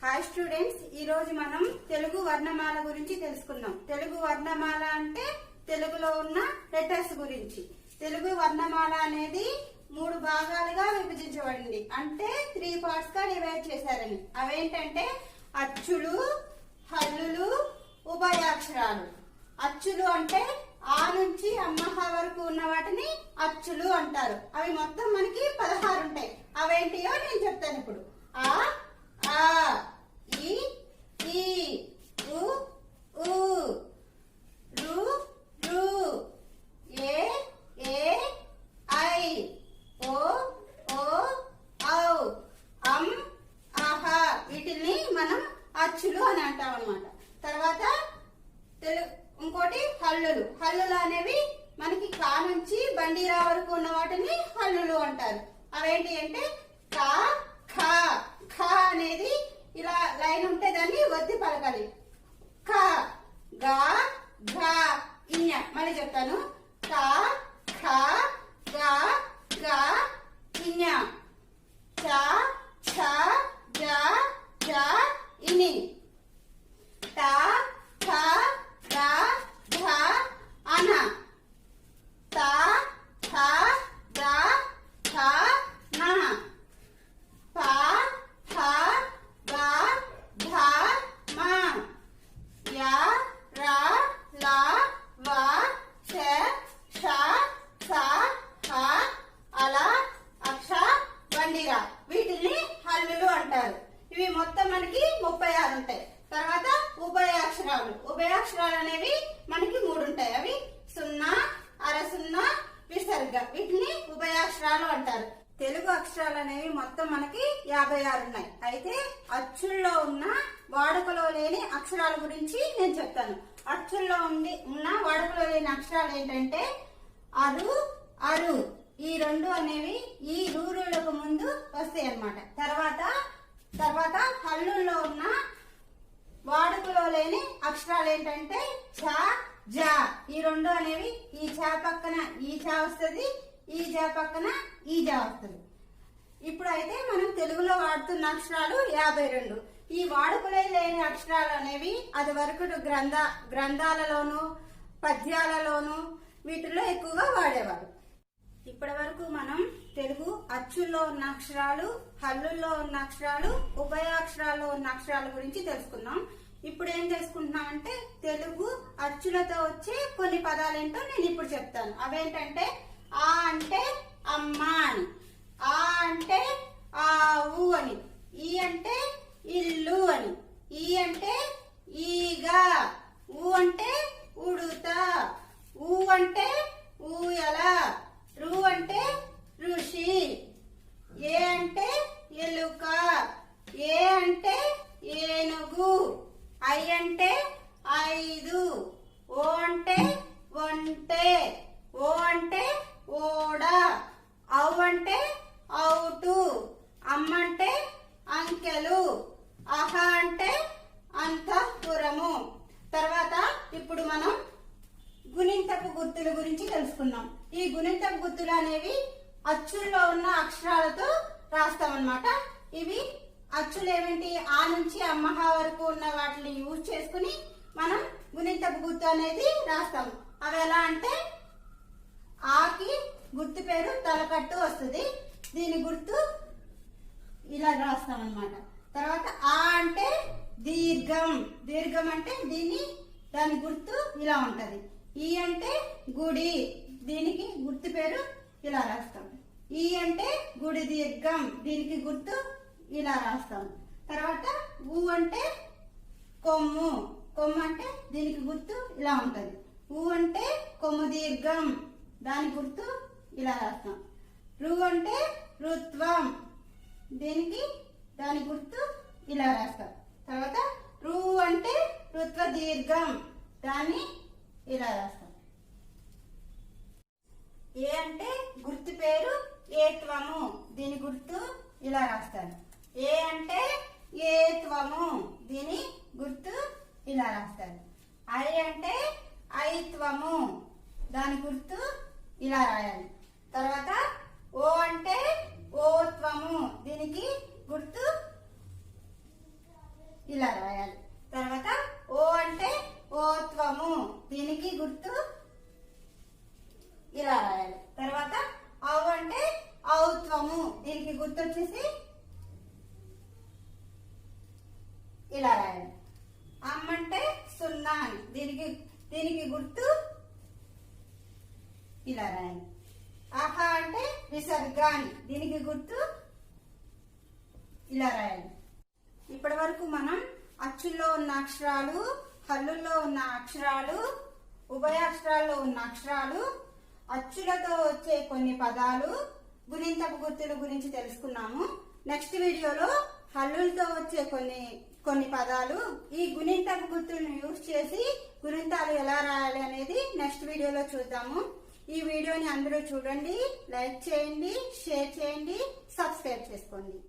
Hi students, ఈ రోజు మనం తెలుగు వర్ణమాల గురించి తెలుసుకుందాం. తెలుగు వర్ణమాల అంటే తెలుగులో ఉన్న లెటర్స్ గురించి. తెలుగు వర్ణమాల అనేది 3 భాగాలుగా విభజించబడింది. అంటే 3 పార్ట్స్ గా డివైడ్ చేశారని. అవేంటంటే అచ్చులు, హల్లులు, ఉభయాక్షరాలు. అచ్చులు అంటే ఆ నుంచి అమ్మహ వరకు ఉన్న వాటిని అచ్చులు అంటారు. అవి మొత్తం మనకి 16 ఉంటాయి. అవేంటియో నేను చెప్తాను ఇప్పుడు. ఆ ఆ ఈ ఈ ఉ ఊ రు రు ఏ ఏ ఐ ఓ ఓ ఔ అం అహ వీటిని మనం అచ్చులు అని అంటాం అన్నమాట. తర్వాత ఇంకోటి హల్లులు. హల్లులు అనేవి మనకి కా నుంచి బండిరా వరకు ఉన్న వాటిని హల్లులు అంటారు. అవేంటి అంటే కా ఖ. ఖ అనేది ఇలా లైన్ ఉంటే దాన్ని వద్ది పలకాలి. ఖ గా ఘ ఇన్య. మళ్ళీ చెప్తాను. క ఖ గ ఘ ఇన్య. చ ఛ జ జ ఇని. ట ఠ డ ఢ అన. త థ ద థ న. ప ఫ గ ధ మ. య ర ల వ చ ష స హ అల అక్ష బండిరా. వీటిని హల్లులు అంటారు. ఇవి మొత్తం మనకి 36 ఉంటాయి. తర్వాత ఉభయాక్షరాలు. ఉభయాక్షరాలు అనేవి మనకి 3 ఉంటాయి. అవి 0, అర 0, విసర్గ. వీటిని ఉభయాక్షరాలు అంటారు. తెలుగు అక్షరాలు అనేవి మొత్తం మనకి 56 ఉన్నాయి. అయితే అచ్చుల్లో ఉన్న వాడుకలో లేని అక్షరాల గురించి నేను చెప్తాను. అచ్చుల్లో ఉన్న వాడుకలో లేని అక్షరాలు ఏంటంటే అరు, అరు. ఈ 2 అనేవి ఈ రూరులకు ముందు వస్తాయి అన్నమాట. తర్వాత హల్లుల్లో ఉన్న వాడుకలో లేని అక్షరాలు ఏంటంటే ఛ, జ. ఈ 2 అనేవి ఈ ఛ పక్కన ఈ ఛ వస్తుంది, ఈ జ పక్కన ఈ జ వస్తుంది. ఇప్పుడైతే మనం తెలుగులో వాడుతున్న అక్షరాలు 52. ఈ వాడుకలో లేని అక్షరాలు అనేవి అది వరకు గ్రంథాలలోను పద్యాలలోను వీటిల్లో ఎక్కువగా వాడేవారు. ఇప్పటి వరకు మనం తెలుగు అచ్చుల్లో ఉన్న అక్షరాలు, హల్లుల్లో ఉన్న అక్షరాలు, ఉభయాక్షరాల్లో ఉన్న అక్షరాల గురించి తెలుసుకున్నాం. ఇప్పుడు ఏం చేసుకుంటున్నాం అంటే తెలుగు అచ్చులతో వచ్చే కొన్ని పదాలేంటో నేను ఇప్పుడు చెప్తాను. అవేంటంటే ఆ అంటే అమ్మ అని, ఆ అంటే ఆవు అని, ఈ అంటే ఇల్లు అని, ఈ అంటే ఈగ, ఊ అంటే ఉడుత, ఊ అంటే ఊయల, రు అంటే ఋషి, ఏ అంటే ఎలుక, ఏ అంటే ఏనుగు, ఐ అంటే 5, ఓ అంటే ఒంటె, ఓ అంటే ఓడ, ఔ అంటే ఔటు, అమ్మ అంటే అంకెలు, అహ అంటే అంతఃపురము. తర్వాత ఇప్పుడు మనం గుణింతపు గుర్తుల గురించి తెలుసుకున్నాం. ఈ గుణింతపు గుర్తులు అనేవి అచ్చుల్లో ఉన్న అక్షరాలతో రాస్తామన్నమాట. ఇవి అచ్చులు ఏమిటి? ఆ నుంచి అమ్మహ వరకు ఉన్న వాటిని యూజ్ చేసుకుని మనం గుణింతపు గుర్తు అనేది రాస్తాం. అవి ఎలా అంటే ఆకి గుర్తు పేరు తలకట్టు వస్తుంది. దీని గుర్తు ఇలా రాస్తాం అన్నమాట. తర్వాత ఆ అంటే దీర్ఘం. దీర్ఘం అంటే దాని గుర్తు ఇలా ఉంటది. ఈ అంటే గుడి. దీనికి గుర్తు పేరు ఇలా రాస్తాం. ఈ అంటే గుడి దీర్ఘం. దీనికి గుర్తు ఇలా రాస్తాం. తర్వాత ఊ అంటే కొమ్ము. కొమ్ము అంటే దీనికి గుర్తు ఇలా ఉంటది. ఊ అంటే కొమ్ము దీర్ఘం. దాని గుర్తు ఇలా రాస్తాం. రు అంటే ఋత్వం. దాని గుర్తు ఇలా రాస్తాం. తర్వాత రు అంటే ఋత్వ దీర్ఘం. దాన్ని ఇలా రాస్తాం. ఏ అంటే గుర్తు పేరు ఏత్వము. దీని గుర్తు ఇలా రాస్తాను. ఏ అంటే ఏత్వము. దీని గుర్తు ఇలా రాస్తాను. ఐ అంటే ఐత్వము. దాని గుర్తు ఇలా రాయాలి. తర్వాత ఓ అంటే ఓత్వము. దీనికి గుర్తు దీనికి గుర్తు వచ్చేసి ఇలా రాయాలి. అమ్మ అంటే 0 అని దీనికి గుర్తు ఇలా రాయాలి. ఆహా అంటే విసర్గ అని దీనికి గుర్తు ఇలా రాయాలి. ఇప్పటి వరకు మనం అచ్చుల్లో ఉన్న అక్షరాలు, హల్లుల్లో ఉన్న అక్షరాలు, ఉభయాక్షరాల్లో ఉన్న అక్షరాలు, అచ్చులతో వచ్చే కొన్ని పదాలు, గుణింతపు గుర్తుల గురించి తెలుసుకున్నాము. నెక్స్ట్ వీడియోలో హల్లులతో వచ్చే కొన్ని పదాలు, ఈ గుణింతపు గుర్తులను యూజ్ చేసి గుణింతాలు ఎలా రాయాలి అనేది నెక్స్ట్ వీడియోలో చూద్దాము. ఈ వీడియోని అందరూ చూడండి, లైక్ చేయండి, షేర్ చేయండి, సబ్స్క్రైబ్ చేసుకోండి.